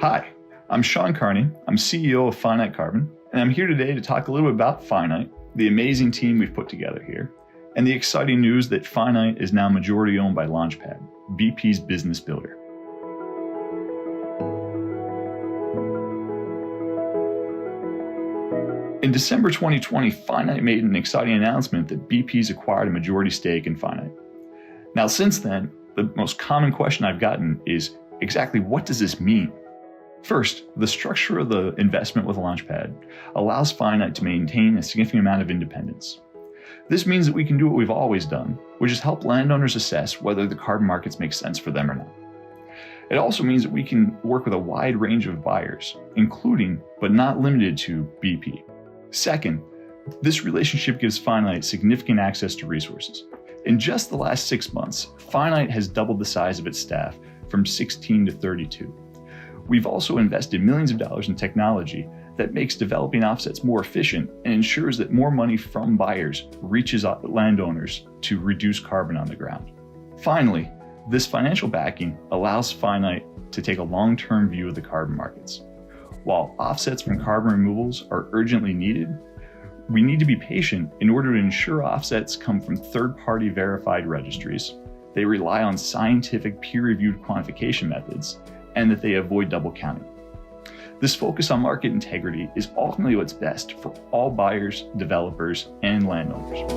Hi, I'm Sean Carney. I'm CEO of Finite Carbon, and I'm here today to talk a little bit about Finite, the amazing team we've put together here, and the exciting news that Finite is now majority owned by Launchpad, BP's business builder. In December 2020, Finite made an exciting announcement that BP's acquired a majority stake in Finite. Now, since then, the most common question I've gotten is exactly what does this mean? First, the structure of the investment with Launchpad allows Finite to maintain a significant amount of independence. This means that we can do what we've always done, which is help landowners assess whether the carbon markets make sense for them or not. It also means that we can work with a wide range of buyers, including, but not limited to, BP. Second, this relationship gives Finite significant access to resources. In just the last 6 months, Finite has doubled the size of its staff from 16 to 32. We've also invested millions of dollars in technology that makes developing offsets more efficient and ensures that more money from buyers reaches landowners to reduce carbon on the ground. Finally, this financial backing allows Finite to take a long-term view of the carbon markets. While offsets from carbon removals are urgently needed, we need to be patient in order to ensure offsets come from third-party verified registries, they rely on scientific peer-reviewed quantification methods, and that they avoid double counting. This focus on market integrity is ultimately what's best for all buyers, developers, and landowners.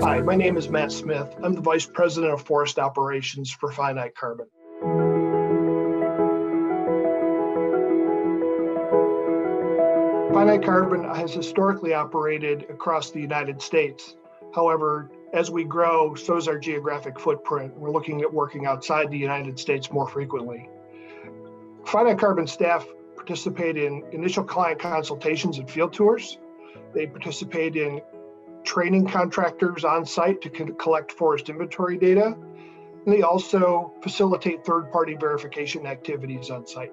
Hi, my name is Matt Smith. I'm the Vice President of Forest Operations for Finite Carbon. Finite Carbon has historically operated across the United States. However, as we grow, so is our geographic footprint. We're looking at working outside the United States more frequently. Finite Carbon staff participate in initial client consultations and field tours. They participate in training contractors on site to collect forest inventory data. And they also facilitate third-party verification activities on site.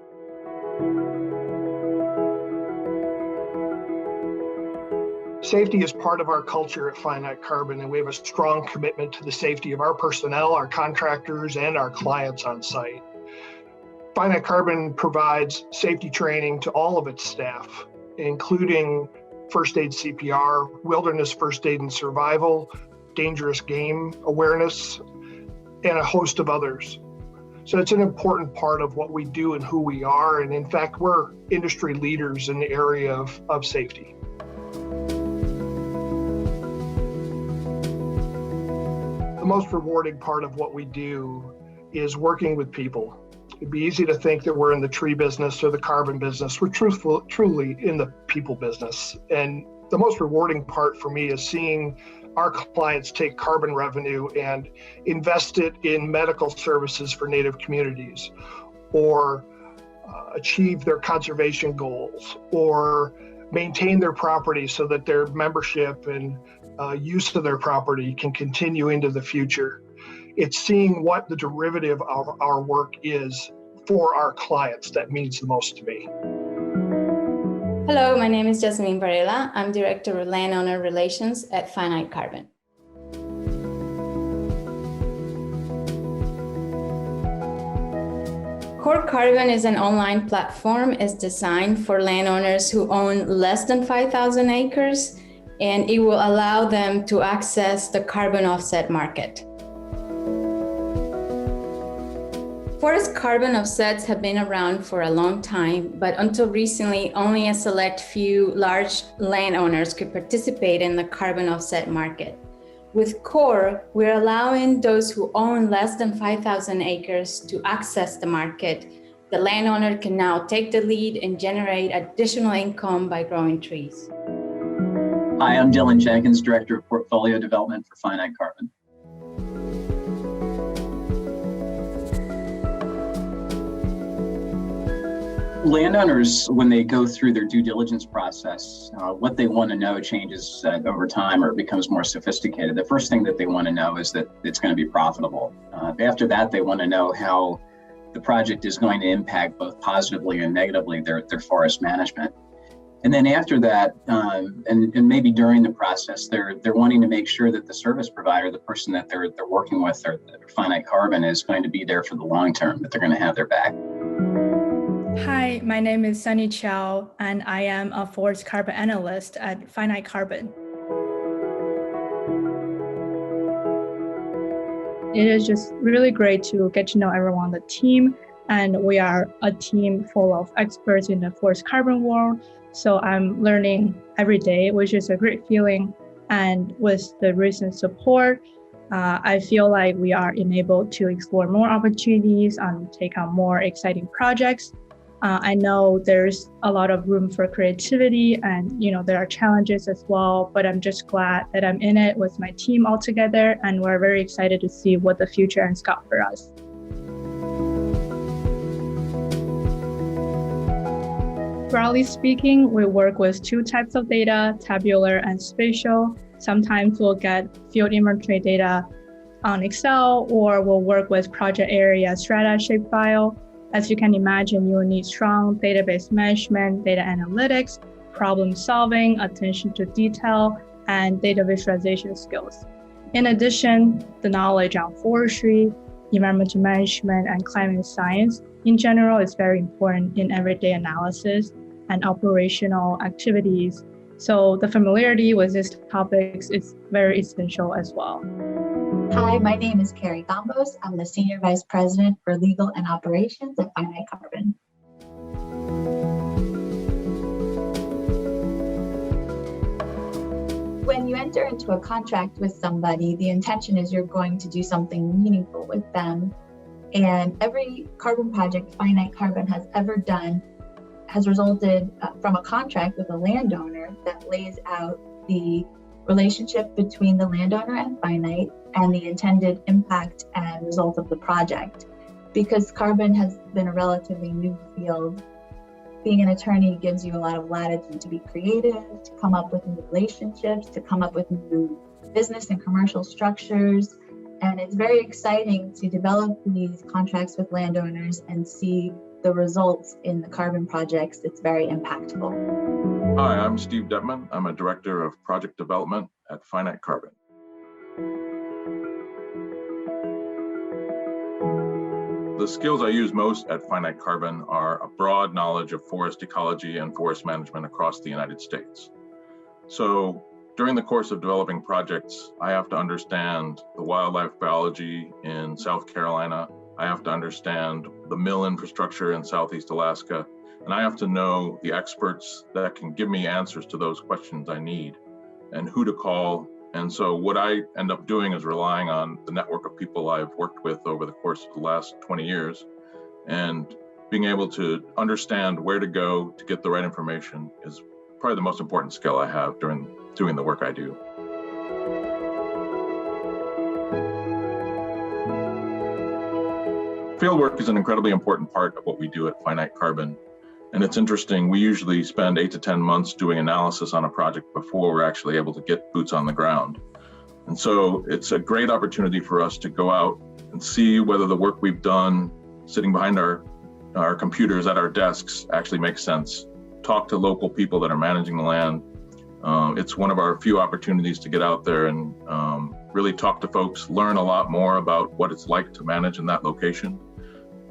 Safety is part of our culture at Finite Carbon, and we have a strong commitment to the safety of our personnel, our contractors, and our clients on site. Finite Carbon provides safety training to all of its staff, including first aid CPR, wilderness first aid and survival, dangerous game awareness, and a host of others. So it's an important part of what we do and who we are, and in fact, we're industry leaders in the area of safety. The most rewarding part of what we do is working with people. It'd be easy to think that we're in the tree business or the carbon business. We're truly in the people business. And the most rewarding part for me is seeing our clients take carbon revenue and invest it in medical services for Native communities, or achieve their conservation goals, or maintain their property so that their membership and use of their property can continue into the future. It's seeing what the derivative of our work is for our clients that means the most to me. Hello, my name is Jasmine Varela. I'm Director of Landowner Relations at Finite Carbon. Core Carbon is an online platform. It's designed for landowners who own less than 5,000 acres, and it will allow them to access the carbon offset market. Forest carbon offsets have been around for a long time, but until recently, only a select few large landowners could participate in the carbon offset market. With Core, we're allowing those who own less than 5,000 acres to access the market. The landowner can now take the lead and generate additional income by growing trees. Hi, I'm Dylan Jenkins, Director of Portfolio Development for Finite Carbon. Landowners, when they go through their due diligence process, what they want to know changes over time, or it becomes more sophisticated. The first thing that they want to know is that it's going to be profitable. After that, they want to know how the project is going to impact both positively and negatively their forest management. And then after that, and maybe during the process, they're wanting to make sure that the service provider, the person that they're working with, or Finite Carbon, is going to be there for the long term, that they're going to have their back. Hi, my name is Sunny Chow, and I am a forest carbon analyst at Finite Carbon. It is just really great to get to know everyone on the team, and we are a team full of experts in the forest carbon world. So I'm learning every day, which is a great feeling. And with the recent support, I feel like we are enabled to explore more opportunities and take on more exciting projects. I know there's a lot of room for creativity and, there are challenges as well, but I'm just glad that I'm in it with my team all together, and we're very excited to see what the future has got for us. Broadly speaking, we work with two types of data, tabular and spatial. Sometimes we'll get field inventory data on Excel, or we'll work with project area strata shapefile. As you can imagine, you will need strong database management, data analytics, problem solving, attention to detail, and data visualization skills. In addition, the knowledge on forestry, environmental management, and climate science in general is very important in everyday analysis and operational activities. So the familiarity with these topics is very essential as well. Hi, my name is Carrie Gombos. I'm the Senior Vice President for Legal and Operations at Finite Carbon. When you enter into a contract with somebody, the intention is you're going to do something meaningful with them. And every carbon project Finite Carbon has ever done has resulted from a contract with a landowner that lays out the relationship between the landowner and Finite and the intended impact and result of the project. Because carbon has been a relatively new field, being an attorney gives you a lot of latitude to be creative, to come up with new relationships, to come up with new business and commercial structures. And it's very exciting to develop these contracts with landowners and see the results in the carbon projects. It's very impactful. Hi, I'm Steve Detman. I'm a Director of Project Development at Finite Carbon. The skills I use most at Finite Carbon are a broad knowledge of forest ecology and forest management across the United States. So during the course of developing projects, I have to understand the wildlife biology in South Carolina. I have to understand the mill infrastructure in Southeast Alaska. And I have to know the experts that can give me answers to those questions I need and who to call. And so what I end up doing is relying on the network of people I've worked with over the course of the last 20 years. And being able to understand where to go to get the right information is probably the most important skill I have during doing the work I do. Fieldwork is an incredibly important part of what we do at Finite Carbon. And it's interesting, we usually spend 8 to 10 months doing analysis on a project before we're actually able to get boots on the ground. And so it's a great opportunity for us to go out and see whether the work we've done sitting behind our computers at our desks actually makes sense. Talk to local people that are managing the land. It's one of our few opportunities to get out there and really talk to folks, learn a lot more about what it's like to manage in that location.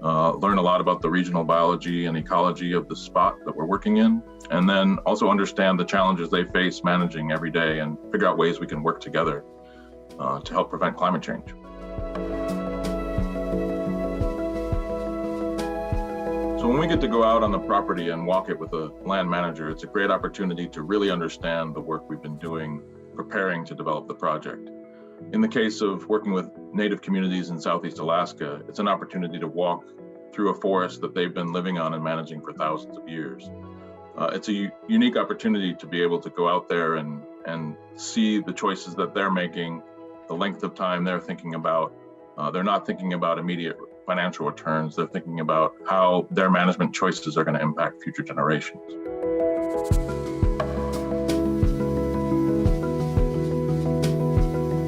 Learn a lot about the regional biology and ecology of the spot that we're working in, and then also understand the challenges they face managing every day and figure out ways we can work together to help prevent climate change. So when we get to go out on the property and walk it with a land manager, it's a great opportunity to really understand the work we've been doing preparing to develop the project. In the case of working with Native communities in Southeast Alaska, it's an opportunity to walk through a forest that they've been living on and managing for thousands of years. It's a unique opportunity to be able to go out there and see the choices that they're making, the length of time they're thinking about. They're not thinking about immediate financial returns. They're thinking about how their management choices are going to impact future generations.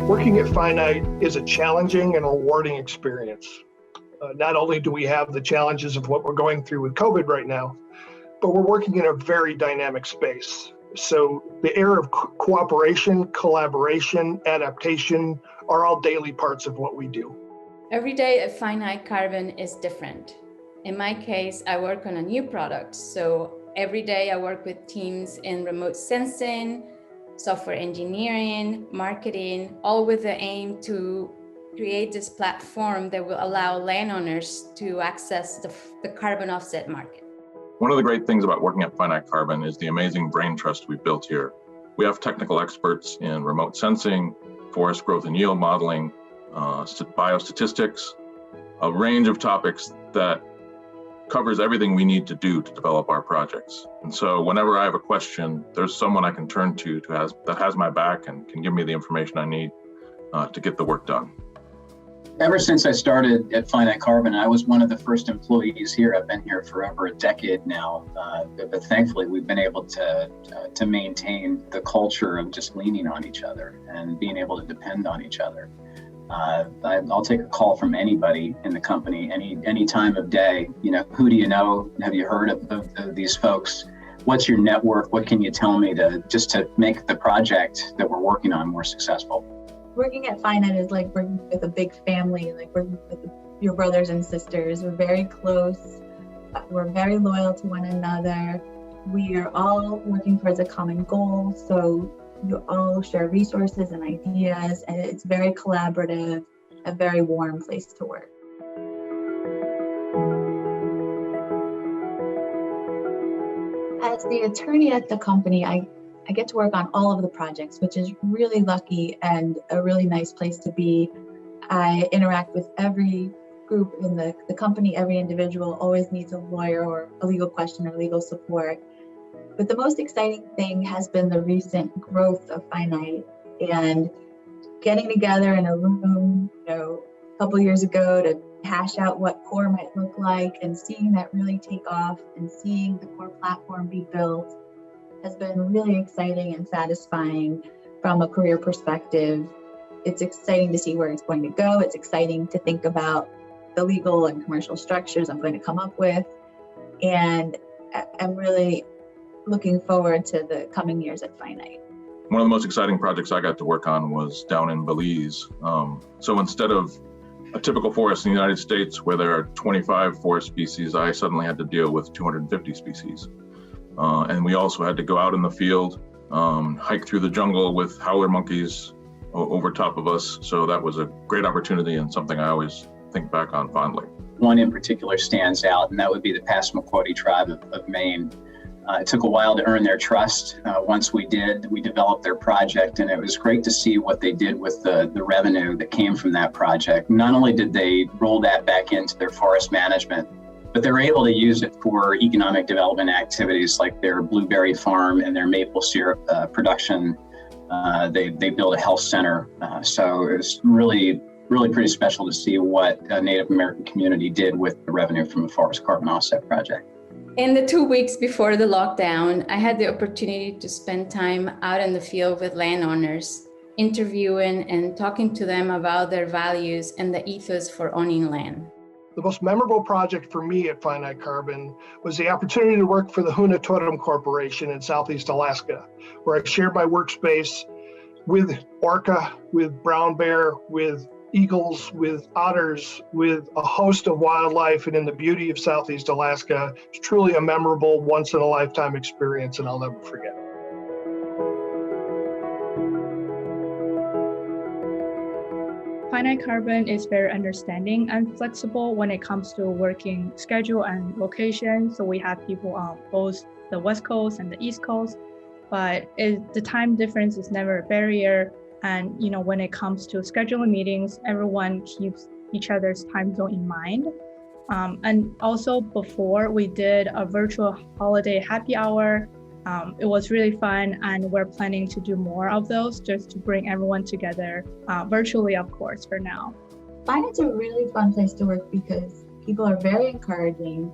Working at Finite is a challenging and rewarding experience. Not only do we have the challenges of what we're going through with COVID right now, but we're working in a very dynamic space. So the era of cooperation, collaboration, adaptation are all daily parts of what we do. Every day at Finite Carbon is different. In my case, I work on a new product. So every day I work with teams in remote sensing, software engineering, marketing, all with the aim to create this platform that will allow landowners to access the carbon offset market. One of the great things about working at Finite Carbon is the amazing brain trust we've built here. We have technical experts in remote sensing, forest growth and yield modeling, biostatistics, a range of topics that covers everything we need to do to develop our projects. And so whenever I have a question, there's someone I can turn to that has my back and can give me the information I need to get the work done. Ever since I started at Finite Carbon, I was one of the first employees here. I've been here for over a decade now, but thankfully we've been able to maintain the culture of just leaning on each other and being able to depend on each other. I'll take a call from anybody in the company, any time of day. You know, who do you know? Have you heard of these folks? What's your network? What can you tell me to make the project that we're working on more successful? Working at Finite is like working with a big family, like working with your brothers and sisters. We're very close. We're very loyal to one another. We are all working towards a common goal. So you all share resources and ideas, and it's very collaborative, a very warm place to work. As the attorney at the company, I get to work on all of the projects, which is really lucky and a really nice place to be. I interact with every group in the company. Every individual always needs a lawyer or a legal question or legal support. But the most exciting thing has been the recent growth of Finite and getting together in a room, a couple years ago to hash out what core might look like, and seeing that really take off and seeing the core platform be built has been really exciting and satisfying from a career perspective. It's exciting to see where it's going to go. It's exciting to think about the legal and commercial structures I'm going to come up with. And I'm really looking forward to the coming years at Finite. One of the most exciting projects I got to work on was down in Belize. So instead of a typical forest in the United States where there are 25 forest species, I suddenly had to deal with 250 species. And we also had to go out in the field, hike through the jungle with howler monkeys over top of us. So that was a great opportunity and something I always think back on fondly. One in particular stands out, and that would be the Passamaquoddy tribe of Maine. It took a while to earn their trust. Once we did, we developed their project, and it was great to see what they did with the revenue that came from that project. Not only did they roll that back into their forest management, but they were able to use it for economic development activities like their blueberry farm and their maple syrup production. They built a health center. So it was really pretty special to see what a Native American community did with the revenue from a forest carbon offset project. In the 2 weeks before the lockdown, I had the opportunity to spend time out in the field with landowners, interviewing and talking to them about their values and the ethos for owning land. The most memorable project for me at Finite Carbon was the opportunity to work for the Huna Totem Corporation in Southeast Alaska, where I shared my workspace with orca, with brown bear, with eagles, with otters, with a host of wildlife, and in the beauty of Southeast Alaska. It's truly a memorable, once-in-a-lifetime experience, and I'll never forget. Finite Carbon is very understanding and flexible when it comes to working schedule and location. So we have people on both the West Coast and the East Coast, but the time difference is never a barrier. And when it comes to scheduling meetings, everyone keeps each other's time zone in mind. And also before we did a virtual holiday happy hour, it was really fun, and we're planning to do more of those just to bring everyone together virtually, of course, for now. Finite's a really fun place to work because people are very encouraging,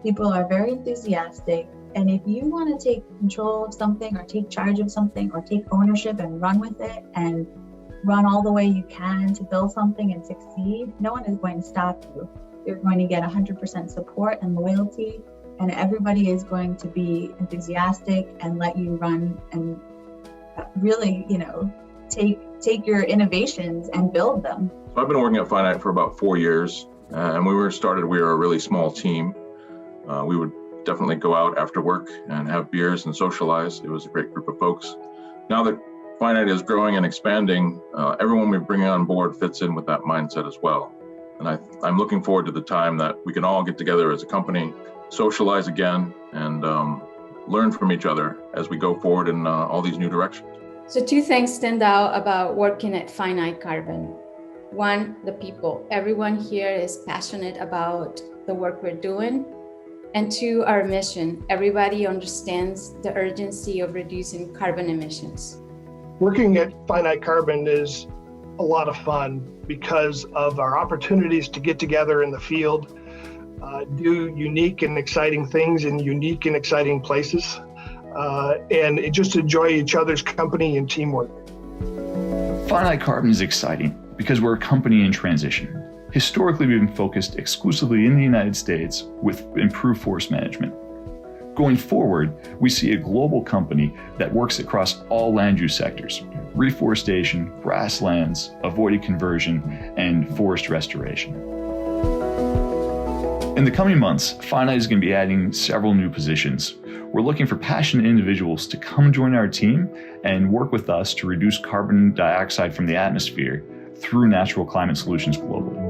people are very enthusiastic, and if you want to take control of something or take charge of something or take ownership and run with it and run all the way you can to build something and succeed, no one is going to stop you. You're going to get 100% support and loyalty, and everybody is going to be enthusiastic and let you run and really, take your innovations and build them. So I've been working at Finite for about 4 years. And when we were started, we were a really small team. We would definitely go out after work and have beers and socialize. It was a great group of folks. Now that Finite is growing and expanding, everyone we bring on board fits in with that mindset as well. And I'm looking forward to the time that we can all get together as a company, socialize again, and learn from each other as we go forward in all these new directions. So 2 things stand out about working at Finite Carbon. 1, the people. Everyone here is passionate about the work we're doing. And 2, our mission. Everybody understands the urgency of reducing carbon emissions. Working at Finite Carbon is a lot of fun because of our opportunities to get together in the field, do unique and exciting things in unique and exciting places, and just enjoy each other's company and teamwork. Finite Carbon is exciting because we're a company in transition. Historically, we've been focused exclusively in the United States with improved forest management. Going forward, we see a global company that works across all land use sectors: reforestation, grasslands, avoided conversion, and forest restoration. In the coming months, Finite is going to be adding several new positions. We're looking for passionate individuals to come join our team and work with us to reduce carbon dioxide from the atmosphere through natural climate solutions globally.